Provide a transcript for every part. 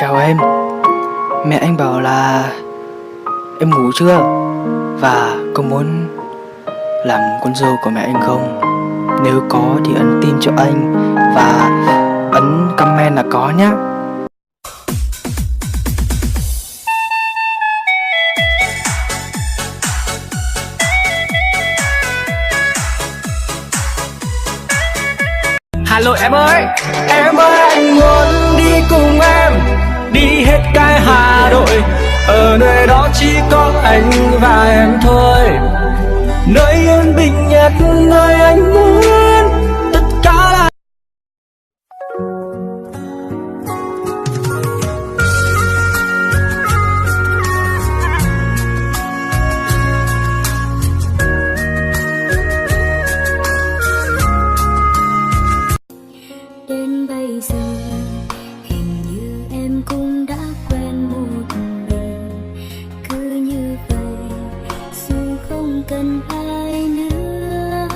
Chào em. Mẹ anh bảo là em ngủ chưa? Và có muốn làm con dâu của mẹ anh không? Nếu có thì ấn tim cho anh và ấn comment là có nhá. Hello em ơi, anh muốn đi cùng em, đi hết cái Hà Nội. Ở nơi đó chỉ có anh và em thôi, nơi yên bình nhất, nơi anh muốn tất cả là đến bây giờ. Hình như em cũng đã quen một mình, cứ như vậy dù không cần ai nữa.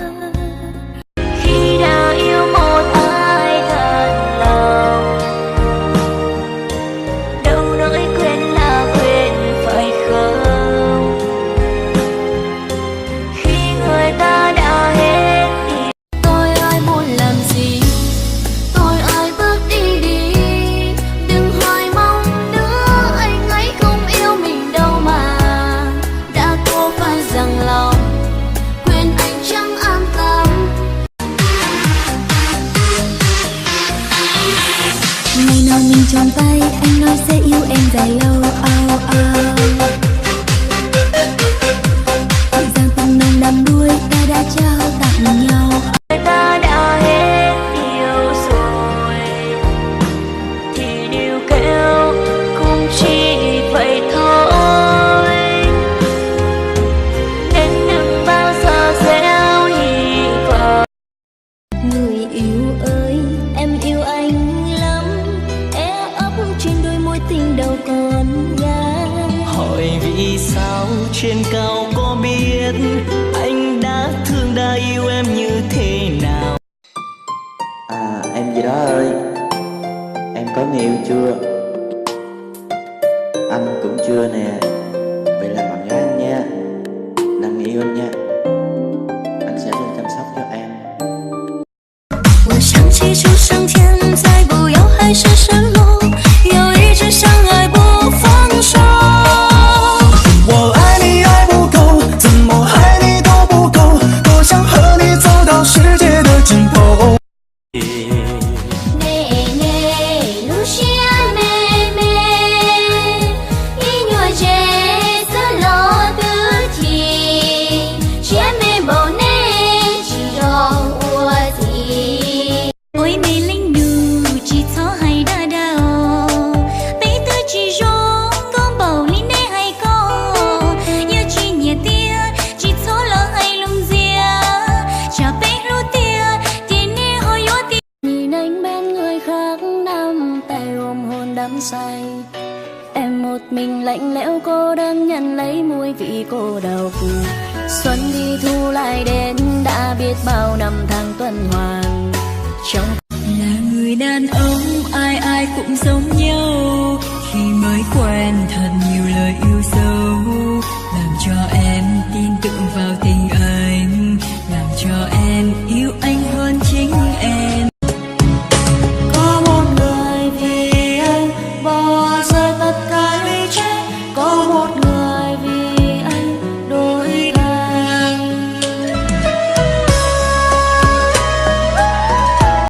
Khi đã yêu một ai thật lòng, đâu nói quên là quên phải không? Khi người ta đã hết thì tôi ai muốn làm gì, tôi ai bước đi đi. Đừng hỏi mong nữa, anh ấy không yêu mình đâu mà. Đã cố phải rằng lòng, quên anh chẳng an tâm. Ngày nào mình tròn tay, anh nói sẽ yêu em dài lâu. Thời gian từng nồng đắm đuôi, ta đã trao tặng nhau. Người ta đã hết yêu rồi thì điều kêu cũng chỉ vậy thôi, nên đừng bao giờ gieo hy vọng. Người yêu ơi, em yêu anh lắm, e ấp trên đôi môi tình đầu còn ngán. hỏi vì sao trên cao có biết anh đã thương đã yêu em như thế nào. Em gì đó ơi, em có người yêu chưa? Anh cũng chưa nè. Vậy là bạn gái anh nha, làm người yêu anh nha. Anh sẽ luôn chăm sóc cho em. 我想起初生天，再不要海市蜃楼，要一直相爱不放手。我爱你爱不够，怎么爱你都不够，多想和你走到世界的尽头。 say. Em một mình lạnh lẽo cô đơn nhận lấy mùi vị cô độc. Xuân đi thu lại đến đã biết bao năm tháng tuần hoàn. Trong là người đàn ông ai ai cũng giống nhau, khi mới quen thật nhiều lời yêu dấu làm cho em